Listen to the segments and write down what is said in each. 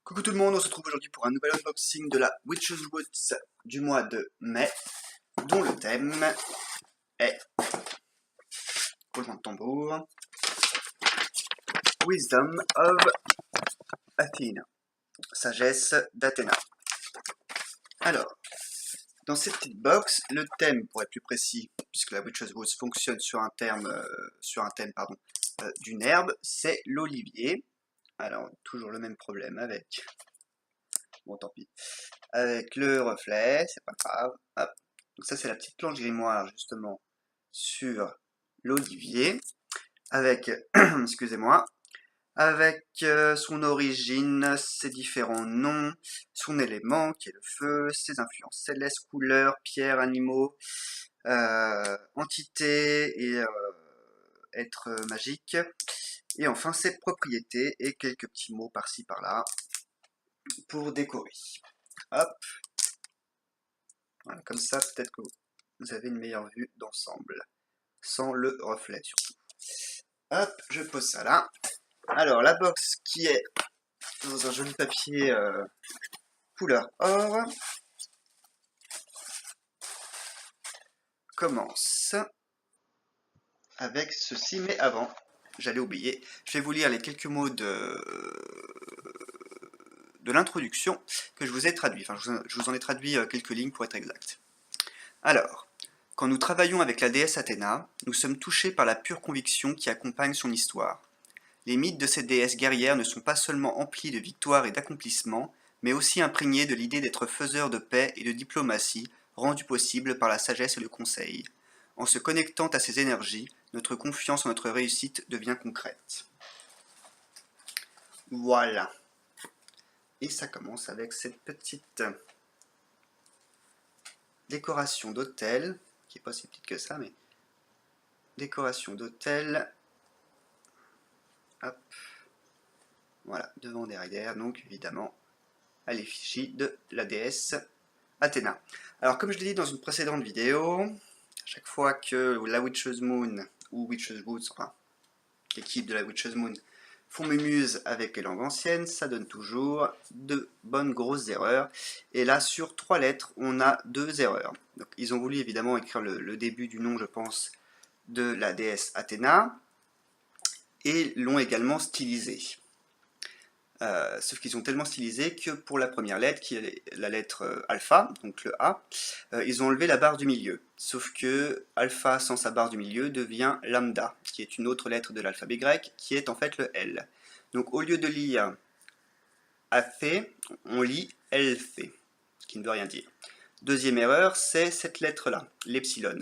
Coucou tout le monde, on se retrouve aujourd'hui pour un nouvel unboxing de la Witch's Woods du mois de mai, dont le thème est, roulement de tambour, Wisdom of Athena, sagesse d'Athéna. Alors, dans cette petite box, le thème, pour être plus précis, puisque la Witch's Woods fonctionne sur un thème, d'une herbe, c'est l'olivier. Alors, toujours le même problème avec... Bon, tant pis. Avec le reflet, c'est pas grave. Hop. Donc ça, c'est la petite planche grimoire, justement, sur l'olivier. Avec, excusez-moi, avec son origine, ses différents noms, son élément, qui est le feu, ses influences célestes, couleurs, pierres, animaux, entités et êtres magiques. Et enfin, ses propriétés et quelques petits mots par-ci par-là pour décorer. Hop. Voilà, comme ça, peut-être que vous avez une meilleure vue d'ensemble, sans le reflet surtout. Hop, je pose ça là. Alors, la box qui est dans un joli papier couleur or commence avec ceci, mais avant, j'allais oublier, je vais vous lire les quelques mots de l'introduction que je vous ai traduit. Enfin, je vous en ai traduit quelques lignes pour être exact. Alors, quand nous travaillons avec la déesse Athéna, nous sommes touchés par la pure conviction qui accompagne son histoire. Les mythes de cette déesse guerrière ne sont pas seulement emplis de victoires et d'accomplissements, mais aussi imprégnés de l'idée d'être faiseur de paix et de diplomatie, rendue possible par la sagesse et le conseil. En se connectant à ces énergies, notre confiance en notre réussite devient concrète. Voilà. Et ça commence avec cette petite décoration d'hôtel, qui n'est pas si petite que ça, mais décoration d'hôtel. Hop. Voilà, devant, derrière, donc évidemment, à l'effigie de la déesse Athéna. Alors, comme je l'ai dit dans une précédente vidéo, à chaque fois que la Witch's Moon, ou Witch's Woods, enfin, l'équipe de la Witch's Moon, font mémuse avec les langues anciennes, ça donne toujours de bonnes grosses erreurs. Et là, sur 3 lettres, on a 2 erreurs. Donc, ils ont voulu évidemment écrire le début du nom, je pense, de la déesse Athéna, et l'ont également stylisé. Sauf qu'ils ont tellement stylisé que pour la première lettre, qui est la lettre alpha, donc le A, ils ont enlevé la barre du milieu. Sauf que alpha sans sa barre du milieu devient lambda, qui est une autre lettre de l'alphabet grec, qui est en fait le L. Donc au lieu de lire Athé, on lit Elphé, ce qui ne veut rien dire. Deuxième erreur, c'est cette lettre-là, l'epsilon.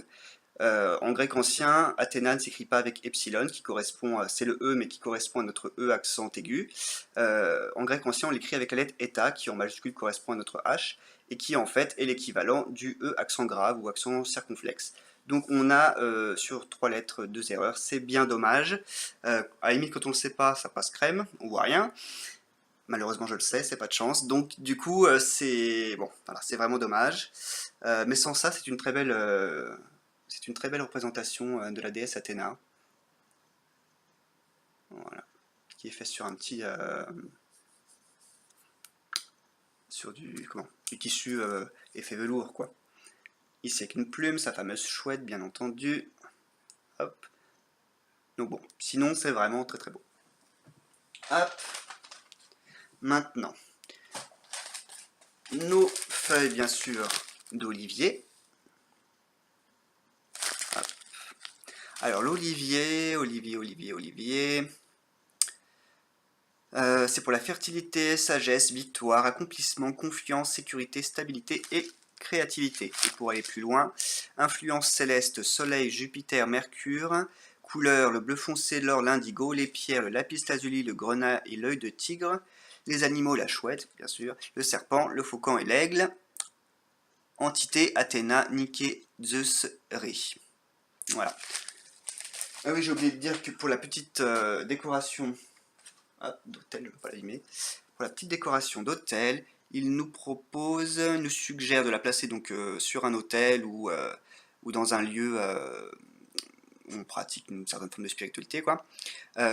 En grec ancien, Athéna ne s'écrit pas avec epsilon, qui correspond, c'est le E, mais qui correspond à notre E accent aigu. En grec ancien, on l'écrit avec la lettre eta, qui en majuscule correspond à notre H, et qui en fait est l'équivalent du E accent grave ou accent circonflexe. Donc on a sur 3 lettres 2 erreurs, c'est bien dommage. À la limite, quand on ne le sait pas, ça passe crème, on voit rien. Malheureusement, je le sais, c'est pas de chance. Donc, du coup, c'est bon, voilà, c'est vraiment dommage. Mais sans ça, c'est une très belle représentation de la déesse Athéna. Voilà, qui est fait sur un petit, sur du tissu effet velours, quoi. Ici avec une plume, sa fameuse chouette, bien entendu. Hop. Donc bon, sinon c'est vraiment très très beau. Hop. Maintenant, nos feuilles, bien sûr, d'olivier. Alors l'olivier, olivier. C'est pour la fertilité, sagesse, victoire, accomplissement, confiance, sécurité, stabilité et créativité. Et pour aller plus loin, influence céleste, soleil, Jupiter, Mercure, couleur, le bleu foncé, l'or, l'indigo, les pierres, le lapis lazuli, le grenat et l'œil de tigre, les animaux, la chouette, bien sûr, le serpent, le faucon et l'aigle, entité, Athéna, Nike, Zeus, Ré. Voilà. Ah oui, j'ai oublié de dire que pour la petite décoration d'hôtel, je ne peux pas l'allumer. Pour la petite décoration d'hôtel, il nous suggère de la placer donc sur un hôtel ou dans un lieu où on pratique une certaine forme de spiritualité, quoi.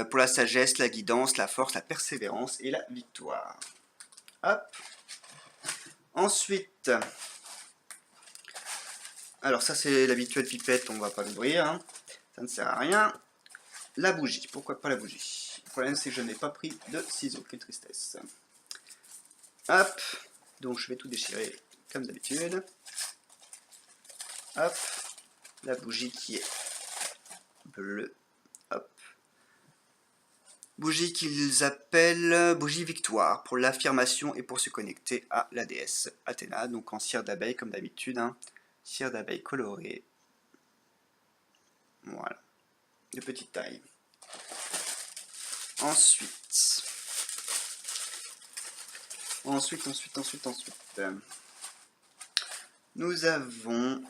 Pour la sagesse, la guidance, la force, la persévérance et la victoire. Hop. Ensuite, alors ça c'est l'habituelle pipette, on va pas l'ouvrir, hein. Ça ne sert à rien. La bougie, pourquoi pas la bougie? Le problème c'est que je n'ai pas pris de ciseaux, quelle tristesse. Hop, donc je vais tout déchirer comme d'habitude. Hop, la bougie qui est bleue. Hop. Bougie qu'ils appellent bougie victoire, pour l'affirmation et pour se connecter à la déesse Athéna, donc en cire d'abeille comme d'habitude, hein. Cire d'abeille colorée. Voilà, de petite taille. Ensuite, nous avons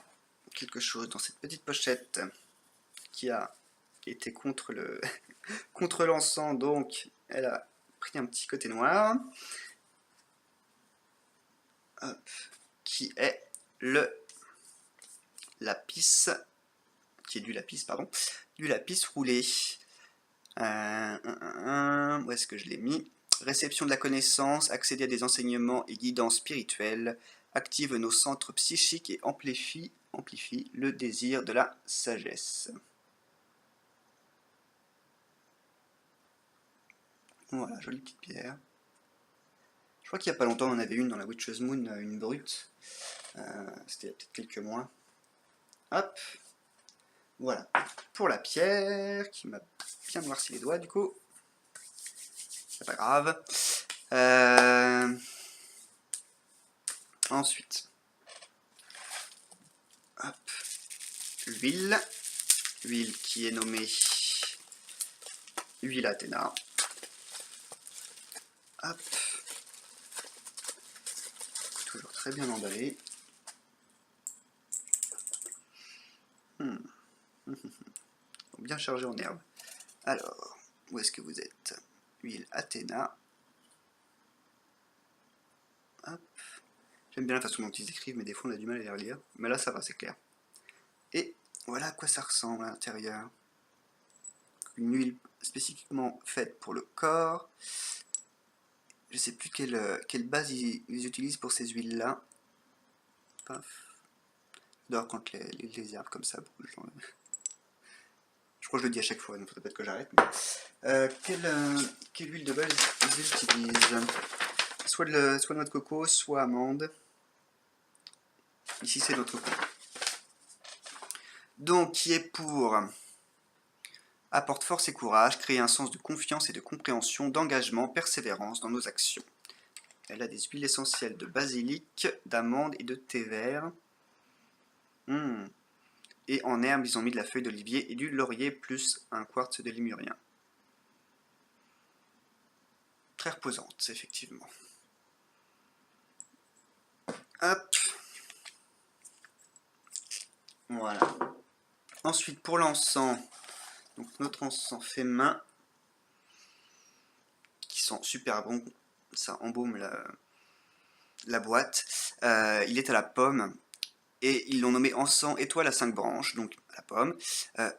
quelque chose dans cette petite pochette qui a été contre le contre l'encens, donc elle a pris un petit côté noir. Hop, qui est le lapis, qui est du lapis, pardon, du lapis roulé. Où est-ce que je l'ai mis? Réception de la connaissance, accéder à des enseignements et guidance spirituelle, active nos centres psychiques et amplifie le désir de la sagesse. Voilà, jolie petite pierre. Je crois qu'il n'y a pas longtemps on en avait une dans la Witch's Moon, une brute. C'était il y a peut-être quelques mois. Hop. Voilà. Pour la pierre, qui m'a bien noirci les doigts du coup. C'est pas grave. Ensuite. Hop. L'huile. L'huile qui est nommée huile Athéna. Hop. Toujours très bien emballé. Bien chargé en herbe. Alors, où est-ce que vous êtes? Huile Athéna. Hop. J'aime bien la façon dont ils écrivent, mais des fois on a du mal à les relire. Mais là ça va, c'est clair. Et voilà à quoi ça ressemble à l'intérieur. Une huile spécifiquement faite pour le corps. Je sais plus quelle base ils utilisent pour ces huiles-là. Paf. J'adore quand les herbes comme ça bougent. Je crois que je le dis à chaque fois, donc peut-être que j'arrête. Mais... quelle huile de base ils utilisent? Soit noix de coco, soit amande. Ici c'est notre coco. Donc qui est pour apporte force et courage, créer un sens de confiance et de compréhension, d'engagement, persévérance dans nos actions. Elle a des huiles essentielles de basilic, d'amande et de thé vert. Et en herbe, ils ont mis de la feuille d'olivier et du laurier plus un quartz de lémurien. Très reposante, effectivement. Hop. Voilà. Ensuite, pour l'encens, donc notre encens fait main, qui sent super bon, ça embaume la boîte. Il est à la pomme, et ils l'ont nommé encens étoile à 5 branches, donc à la pomme,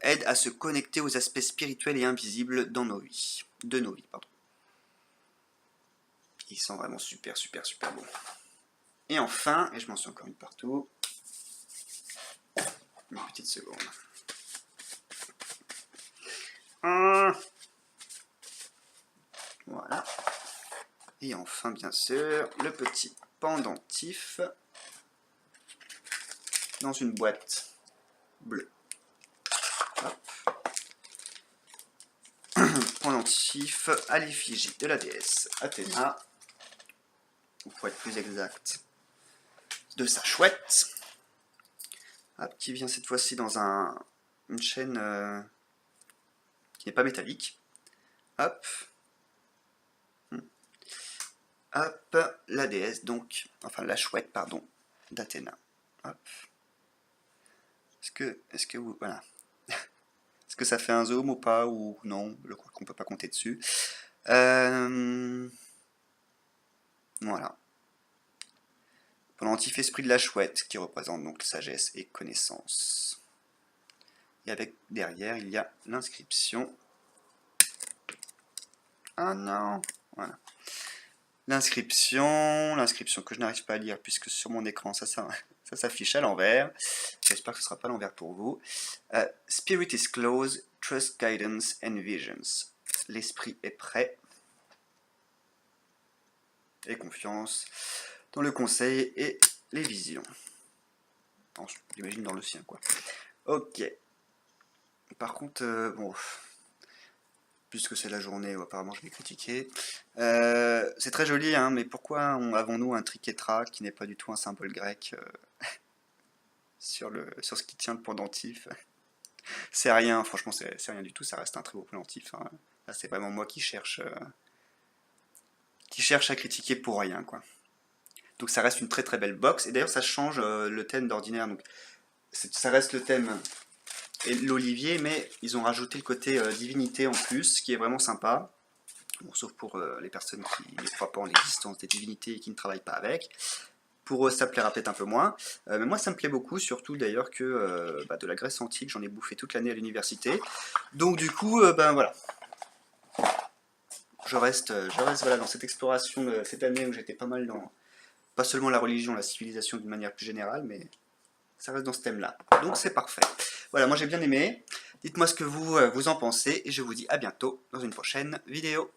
aide à se connecter aux aspects spirituels et invisibles dans nos vies, de nos vies, pardon. Il sent vraiment super bon. Et enfin, et je m'en suis encore mis partout, une petite seconde. Voilà. Et enfin, bien sûr, le petit pendentif dans une boîte bleue. Hop. Pendentif à l'effigie de la déesse Athéna, ou pour être plus exact, de sa chouette. Hop, qui vient cette fois-ci dans une chaîne qui n'est pas métallique. Hop. Hop, la déesse donc, enfin la chouette, pardon, d'Athéna. Hop. Est-ce que vous, voilà. Est-ce que ça fait un zoom ou pas, ou non? Je crois qu'on peut pas compter dessus. Voilà. Pendentif esprit de la chouette, qui représente donc sagesse et connaissance. Et avec derrière, il y a l'inscription. Ah non! Voilà. l'inscription que je n'arrive pas à lire puisque sur mon écran ça s'affiche à l'envers. J'espère que ce ne sera pas à l'envers pour vous. Spirit is close, trust guidance and visions. L'esprit est prêt. Et confiance dans le conseil et les visions. J'imagine dans le sien, quoi. Ok. Par contre, bon, puisque c'est la journée où apparemment je vais critiquer, c'est très joli, hein, mais pourquoi avons-nous un triquetra qui n'est pas du tout un symbole grec sur ce qui tient le pendentif? C'est rien, franchement, c'est rien du tout, ça reste un très beau pendentif. Hein. Là, c'est vraiment moi qui cherche à critiquer pour rien, quoi. Donc ça reste une très très belle box, et d'ailleurs ça change le thème d'ordinaire, donc ça reste le thème et l'olivier, mais ils ont rajouté le côté divinité en plus, ce qui est vraiment sympa, bon, sauf pour les personnes qui ne croient pas en l'existence des divinités et qui ne travaillent pas avec. Pour eux ça plaira peut-être un peu moins, mais moi ça me plaît beaucoup, surtout d'ailleurs que de la Grèce antique, j'en ai bouffé toute l'année à l'université, donc du coup, ben voilà. Je reste voilà, dans cette exploration cette année où j'étais pas mal dans, pas seulement la religion, la civilisation d'une manière plus générale, mais ça reste dans ce thème-là. Donc c'est parfait. Voilà, moi j'ai bien aimé. Dites-moi ce que vous en pensez et je vous dis à bientôt dans une prochaine vidéo.